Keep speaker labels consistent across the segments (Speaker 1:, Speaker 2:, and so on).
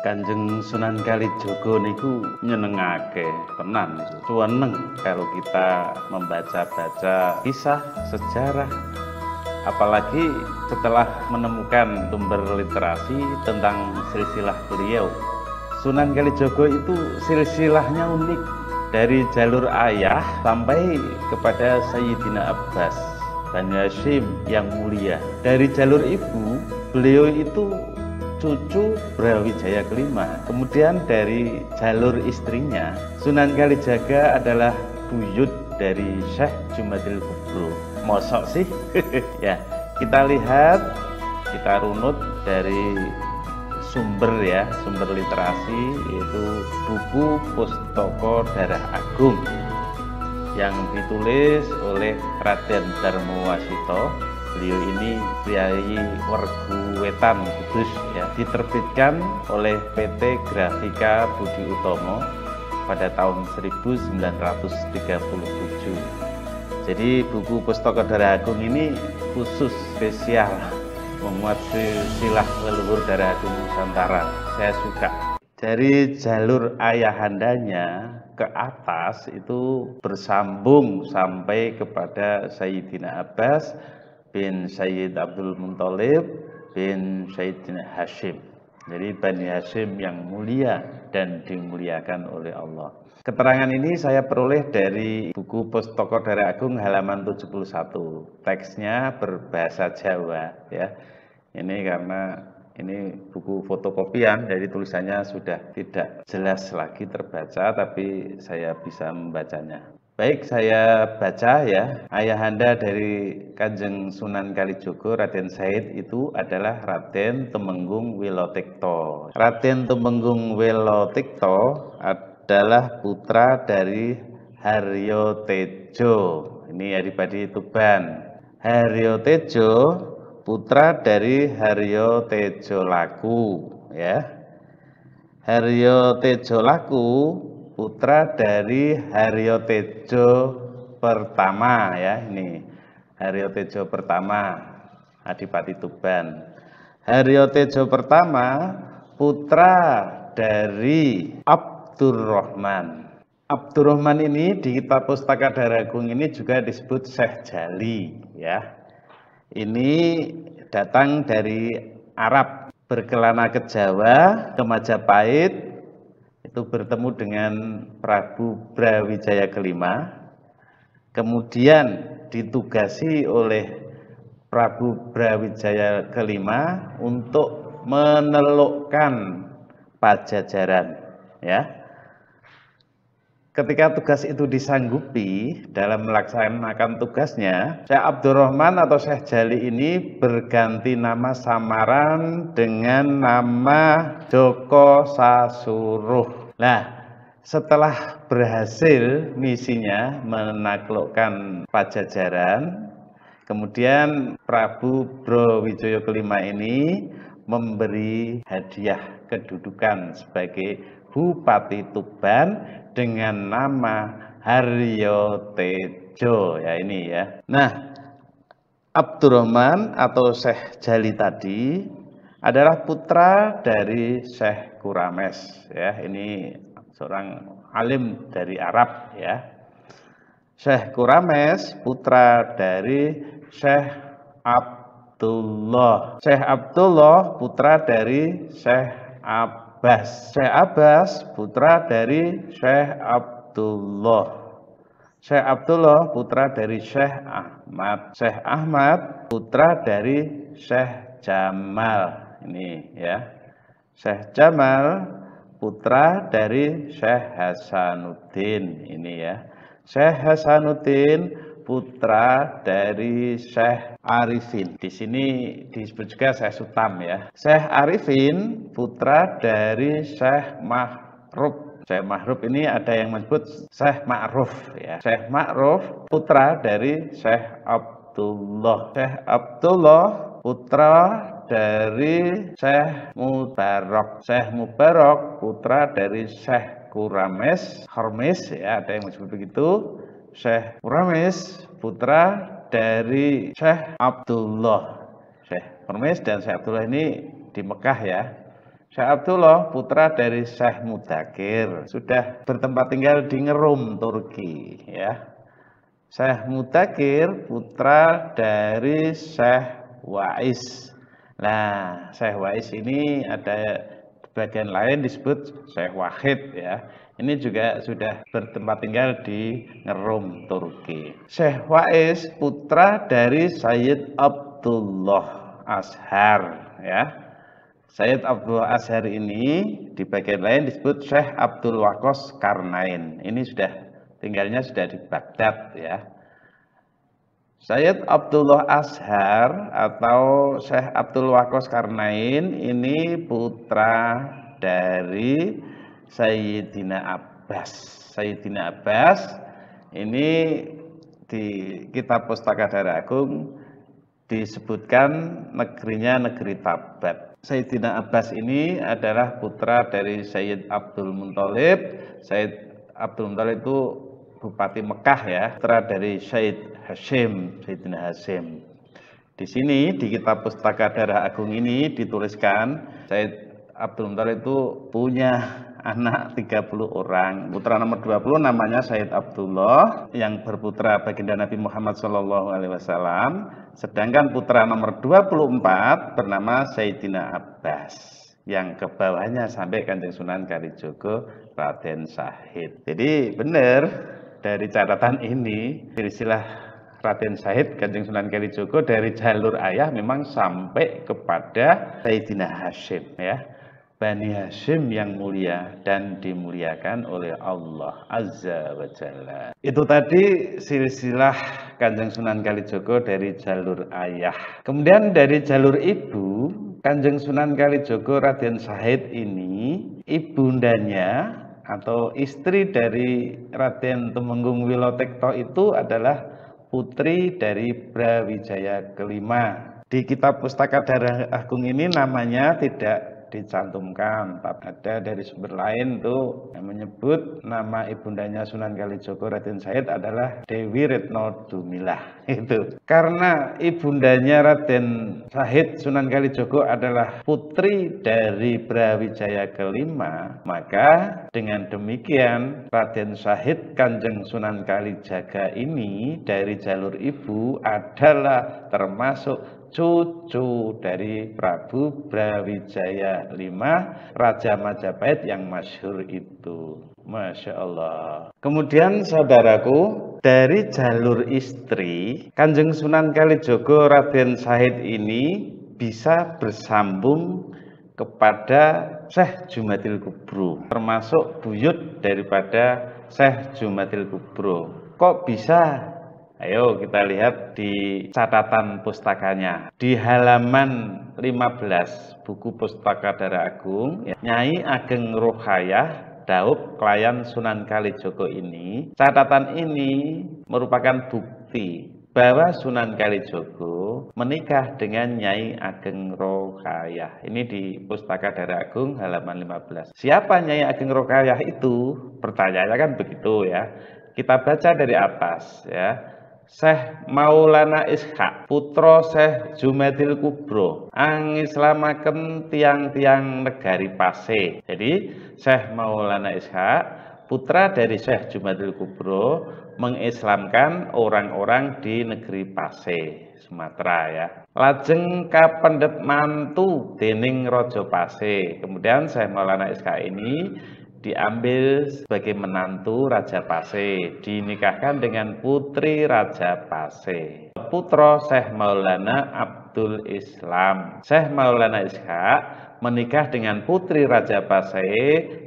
Speaker 1: Kanjeng Sunan Kalijaga niku nyenengake tenan niku. Suweneng kalau kita membaca-baca kisah sejarah, apalagi setelah menemukan sumber literasi tentang silsilah beliau. Sunan Kalijaga itu silsilahnya unik, dari jalur ayah sampai kepada Sayyidina Abbas Bani Hashim yang mulia. Dari jalur ibu, beliau itu cucu Brawijaya kelima. Kemudian dari jalur istrinya, Sunan Kalijaga adalah buyut dari Syekh Jumadil Kubro. Mosok sih? Ya, kita lihat, kita runut dari sumber literasi, yaitu buku Pustaka Darah Agung yang ditulis oleh Raden Darmawasito. Beliau ini priyayi Wergu Wetan Kudus, ya, diterbitkan oleh PT Grafika Budi Utomo pada tahun 1937. Jadi buku Pustaka Darah Agung ini khusus spesial memuat silsilah leluhur Darah Agung Nusantara. Saya suka. Dari jalur ayahandanya ke atas itu bersambung sampai kepada Sayyidina Abbas bin Sayyid Abdul Muthalib bin Sayyidina Hashim. Jadi Bani Hashim yang mulia dan dimuliakan oleh Allah. Keterangan ini saya peroleh dari buku Pustaka Darah Agung halaman 71. Teksnya berbahasa Jawa, ya. Ini karena ini buku fotokopian, jadi tulisannya sudah tidak jelas lagi terbaca, tapi saya bisa membacanya. Baik, saya baca ya. Ayahanda dari Kanjeng Sunan Kalijaga, Raden Said, itu adalah Raden Temenggung Wilotikto. Raden Temenggung Wilotikto adalah putra dari Haryo Tejo. Ini Adipati Tuban. Haryo Tejo putra dari Haryo Tejo Laku, ya. Haryo Tejo Laku putra dari Haryo Tejo pertama, ya. Ini Haryo Tejo pertama, Adipati Tuban. Haryo Tejo pertama putra dari Abdurrahman. Abdurrahman ini di kitab Pustaka Darah Agung ini juga disebut Syekh Jali, ya. Ini datang dari Arab, berkelana ke Jawa, ke Majapahit, itu bertemu dengan Prabu Brawijaya kelima. Kemudian ditugasi oleh Prabu Brawijaya kelima untuk menelukkan Pajajaran, ya. Ketika tugas itu disanggupi dalam melaksanakan tugasnya, Syekh Abdurrahman atau Syekh Jali ini berganti nama samaran dengan nama Joko Sasuruh. Nah, setelah berhasil misinya menaklukkan Pajajaran, kemudian Prabu Brawijaya kelima ini memberi hadiah kedudukan sebagai Bupati Tuban dengan nama Haryo Tejo, ya ini ya. Nah, Abdurrahman atau Syekh Jali tadi adalah putra dari Syekh Kurames, ya. Ini seorang alim dari Arab, ya. Syekh Kurames putra dari Syekh Abdullah. Syekh Abdullah putra dari Syekh Abbas. Syekh Abbas putra dari Syekh Abdullah. Syekh Abdullah putra dari Syekh Ahmad. Syekh Ahmad putra dari Syekh Jamal. Ini ya. Syekh Jamal putra dari Syekh Hasanuddin. Ini ya. Syekh Hasanuddin putra dari Syekh Arifin. Di sini disebut juga Syekh Sutam, ya. Syekh Arifin putra dari Syekh Mahruf. Syekh Mahruf ini ada yang menyebut Syekh Ma'ruf, ya. Syekh Ma'ruf putra dari Syekh Abdullah. Syekh Abdullah putra dari Syekh Mubarak. Syekh Mubarak putra dari Syekh Hormes, ya, ada yang menyebut begitu. Syekh Kurames putra dari Syekh Abdullah. Syekh Hormes dan Syekh Abdullah ini di Mekah, ya. Syekh Abdullah putra dari Syekh Mudakir, sudah bertempat tinggal di Ngerum, Turki ya. Syekh Mudakir putra dari Syekh Wais. Nah, Syekh Wais ini ada bagian lain disebut Syekh Wahid ya. Ini juga sudah bertempat tinggal di Ngerum, Turki. Syekh Wais putra dari Sayyid Abdullah Ashar ya. Sayyid Abdullah Ashar ini di bagian lain disebut Syekh Abdul Waqos Karnain. Ini tinggalnya sudah di Baghdad ya. Sayyid Abdullah Ashar atau Syekh Abdul Waqos Karnain ini putra dari Sayyidina Abbas. Sayyidina Abbas ini di kitab Pustaka Darah Agung disebutkan negerinya negeri Tabat. Sayyidina Abbas ini adalah putra dari Sayyid Abdul Muthalib. Sayyid Abdul Muthalib itu Bupati Mekah ya, putra dari Sayyid Hashim, Sayyidina Hashim. Di sini di kitab Pustaka Darah Agung ini dituliskan Sayyid Abdul Muthalib itu punya anak 30 orang. Putra nomor 20 namanya Sayyid Abdullah yang berputra baginda Nabi Muhammad SAW. Sedangkan putra nomor 24 bernama Sayyidina Abbas yang ke bawahnya sampai Kanjeng Sunan Kalijogo Raden Syahid. Jadi benar dari catatan ini silsilah Raden Syahid Kanjeng Sunan Kalijogo dari jalur ayah memang sampai kepada Sayyidina Hashim ya. Bani Hashim yang mulia dan dimuliakan oleh Allah Azza wa Jalla. Itu tadi silsilah Kanjeng Sunan Kalijogo dari jalur ayah. Kemudian dari jalur ibu, Kanjeng Sunan Kalijogo Raden Syahid ini ibundanya atau istri dari Raden Tumenggung Wilotekto itu adalah putri dari Brawijaya kelima. Di kitab Pustaka Darah Agung ini namanya tidak dicantumkan, tapi ada dari sumber lain tuh yang menyebut nama ibundanya Sunan Kalijogo Raden Syahid adalah Dewi Retno Dumilah. Itu karena ibundanya Raden Syahid Sunan Kalijogo adalah putri dari Brawijaya kelima, maka dengan demikian Raden Syahid Kanjeng Sunan Kalijaga ini dari jalur ibu adalah termasuk cucu dari Prabu Brawijaya V Raja Majapahit yang masyhur itu. Masya Allah. Kemudian saudaraku, dari jalur istri Kanjeng Sunan Kalijogo Raden Syahid ini bisa bersambung kepada Syekh Jumadil Kubro, termasuk buyut daripada Syekh Jumadil Kubro. Kok bisa? Ayo kita lihat di catatan pustakanya. Di halaman 15 buku Pustaka Darah Agung, Nyai Ageng Rohayah Daup Klayan Sunan Kalijogo ini, catatan ini merupakan bukti bahwa Sunan Kalijogo menikah dengan Nyai Ageng Rohayah. Ini di Pustaka Darah Agung halaman 15. Siapa Nyai Ageng Rohayah itu? Pertanyaannya kan begitu ya. Kita baca dari atas ya. Syekh Maulana Ishaq putra Syekh Jumadil Kubro angislamaken tiang-tiang negari Pase. Jadi Syekh Maulana Ishaq putra dari Syekh Jumadil Kubro mengislamkan orang-orang di negeri Pase, Sumatera ya. Lajeng kapendet mantu dening Raja Pase. Kemudian Syekh Maulana Ishaq ini diambil sebagai menantu Raja Pase, dinikahkan dengan putri Raja Pase. Putra Syekh Maulana Abdul Islam. Syekh Maulana Ishaq menikah dengan putri Raja Pase,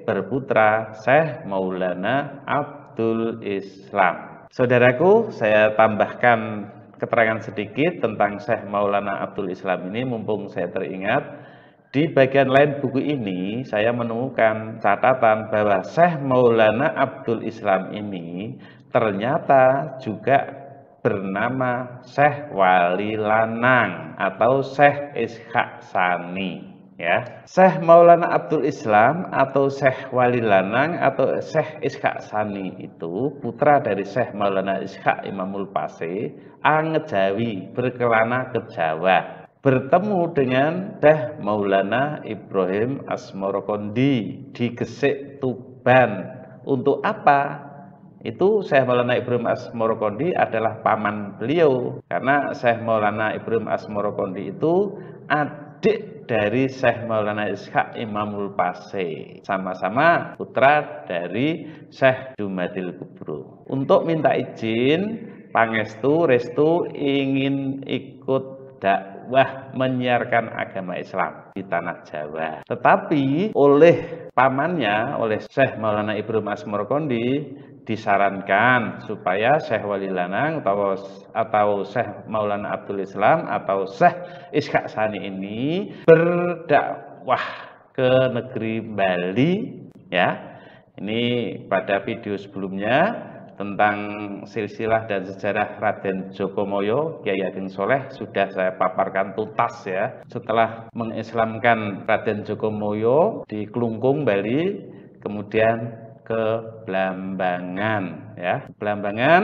Speaker 1: berputra Syekh Maulana Abdul Islam. Saudaraku, saya tambahkan keterangan sedikit tentang Syekh Maulana Abdul Islam ini mumpung saya teringat. Di bagian lain buku ini saya menemukan catatan bahwa Syekh Maulana Abdul Islam ini ternyata juga bernama Syekh Wali Lanang atau Syekh Ishaq Sani ya. Syekh Maulana Abdul Islam atau Syekh Wali Lanang atau Syekh Ishaq Sani itu putra dari Syekh Maulana Ishaq Imamul Pase Angejawi berkelana ke Jawa. bertemu dengan Syekh Maulana Ibrahim Asmorokondi di Gesik, Tuban. Untuk apa? Itu Syekh Maulana Ibrahim Asmorokondi adalah paman beliau, karena Syekh Maulana Ibrahim Asmorokondi itu adik dari Syekh Maulana Ishaq Imamul Pase, sama-sama putra dari Syekh Jumadil Kubro. Untuk minta izin pangestu restu ingin ikut dakwah menyiarkan agama Islam di tanah Jawa. Tetapi oleh pamannya, oleh Syekh Maulana Ibrahim Asmorokondi, disarankan supaya Syekh Wali Lanang atau Syekh Maulana Abdul Islam atau Syekh Ishaq Sani ini berdakwah ke negeri Bali, ya. Ini pada video sebelumnya tentang silsilah dan sejarah Raden Djokomoyo, Kyai Ageng Soleh sudah saya paparkan tuntas ya. Setelah mengislamkan Raden Djokomoyo di Klungkung, Bali, kemudian ke Blambangan ya. Blambangan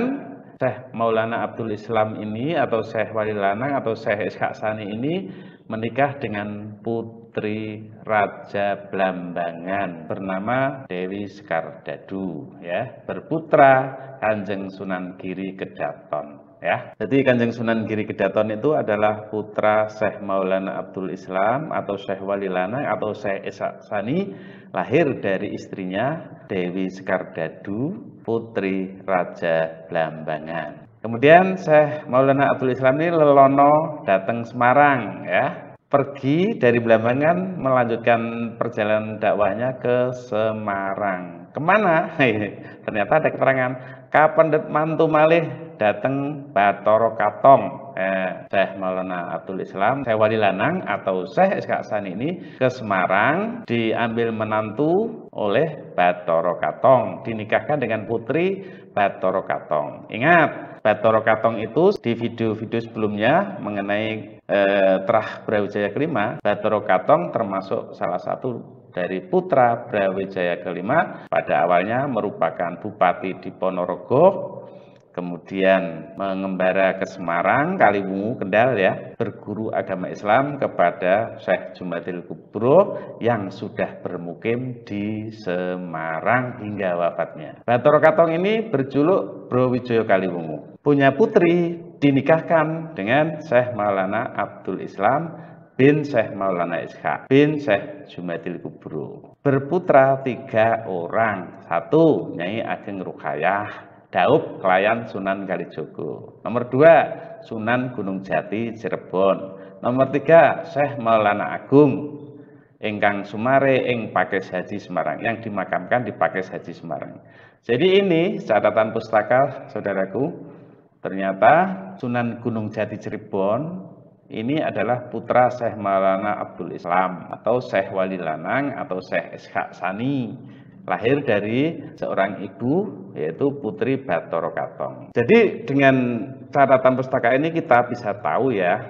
Speaker 1: Syekh Maulana Abdul Islam ini atau Syekh Wali Lanang atau Syekh Ishaq Sani ini menikah dengan putri Raja Blambangan bernama Dewi Sekardadu ya, berputra Kanjeng Sunan Giri Kedaton ya. Jadi Kanjeng Sunan Giri Kedaton itu adalah putra Syekh Maulana Abdul Islam atau Syekh Wali Lanang atau Syekh Ishaq Sani, lahir dari istrinya Dewi Sekardadu, putri Raja Blambangan. Kemudian Syekh Maulana Abdul Islam ini lelono datang Semarang ya. Pergi dari Blambangan melanjutkan perjalanan dakwahnya ke Semarang. Kemana? Ternyata ada keterangan kapendet mantu malih datang Bathara Katong. Syekh Maulana Abdul Islam, Syekh Wali Lanang atau Syekh Ishaq Sani ini ke Semarang diambil menantu oleh Bathara Katong, dinikahkan dengan putri Bathara Katong. Ingat, Bathara Katong itu di video-video sebelumnya mengenai Trah Brawijaya kelima, Bathara Katong termasuk salah satu dari putra Brawijaya kelima. Pada awalnya merupakan bupati di Ponorogo, kemudian mengembara ke Semarang, Kaliwungu, Kendal ya, berguru agama Islam kepada Syekh Jumadil Kubro yang sudah bermukim di Semarang hingga wafatnya. Bathara Katong ini berjuluk Brawijaya Kaliwungu. Punya putri, dinikahkan dengan Syekh Maulana Abdul Islam bin Syekh Maulana Ishaq bin Syekh Jumadil Kubro. Berputra 3 orang. 1, Nyai Ageng Ruqayyah Daup Kelayan Sunan Kalijogo. Nomor 2, Sunan Gunung Jati Cirebon. Nomor 3, Syekh Maulana Agung ingkang sumare ing Pakis Haji Semarang, yang dimakamkan di Pakis Haji Semarang. Jadi ini catatan pustaka saudaraku. Ternyata Sunan Gunung Jati Cirebon ini adalah putra Syekh Maulana Abdul Islam atau Syekh Wali Lanang atau Syekh Ishaq Sani, lahir dari seorang ibu yaitu putri Bathara Katong. Jadi dengan catatan pustaka ini kita bisa tahu ya,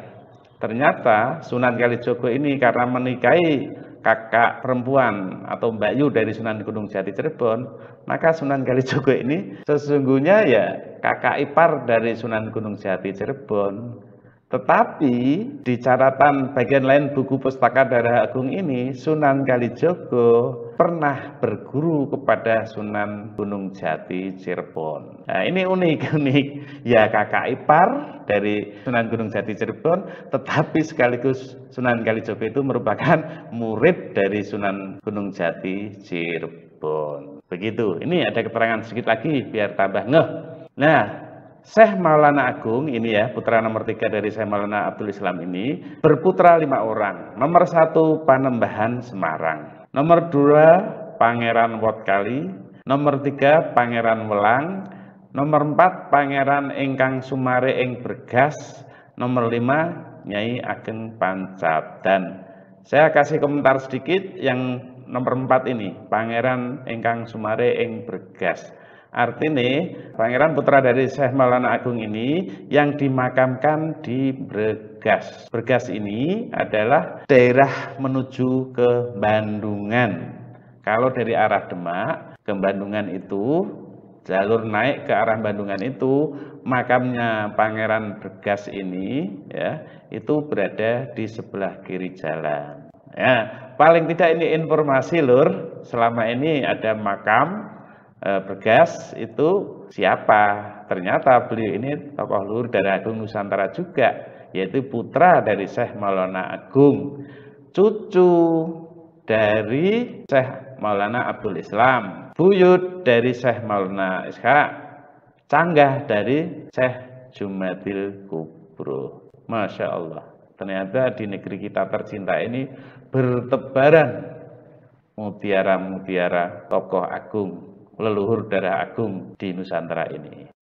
Speaker 1: ternyata Sunan Kalijogo ini karena menikahi kakak perempuan atau Mbak Yu dari Sunan Gunung Jati Cirebon, maka Sunan Kalijogo ini sesungguhnya ya kakak ipar dari Sunan Gunung Jati Cirebon. Tetapi di catatan bagian lain buku Pustaka Darah Agung ini, Sunan Kalijogo pernah berguru kepada Sunan Gunung Jati Cirebon. Nah, ini unik ya, kakak ipar dari Sunan Gunung Jati Cirebon, tetapi sekaligus Sunan Kalijogo itu merupakan murid dari Sunan Gunung Jati Cirebon. Begitu. Ini ada keterangan sedikit lagi biar tambah ngeh. Nah, Syekh Maulana Agung ini ya, putra nomor 3 dari Syekh Maulana Abdul Islam ini berputra 5 orang. Nomor 1 Panembahan Semarang, nomor 2 Pangeran Wotkali, nomor 3 Pangeran Welang, nomor 4 Pangeran ingkang sumare ing Bergas, nomor 5 Nyai Ageng Pancadan. Saya kasih komentar sedikit yang nomor 4 ini, Pangeran ingkang sumare ing Bergas. Artinya Pangeran putra dari Syekh Maulana Agung ini yang dimakamkan di Bergas. Bergas ini adalah daerah menuju ke Bandungan. Kalau dari arah Demak ke Bandungan itu jalur naik ke arah Bandungan itu, makamnya Pangeran Bergas ini ya, itu berada di sebelah kiri jalan. Ya, paling tidak ini informasi lur, selama ini ada makam Bergas itu siapa? Ternyata beliau ini tokoh luhur Darah Agung Nusantara juga, yaitu putra dari Syekh Maulana Agung, cucu dari Syekh Maulana Abdul Islam, buyut dari Syekh Maulana Ishaq, canggah dari Syekh Jumadil Kubro. Masya Allah, ternyata di negeri kita tercinta ini bertebaran mutiara-mutiara tokoh agung, leluhur darah agung di Nusantara ini.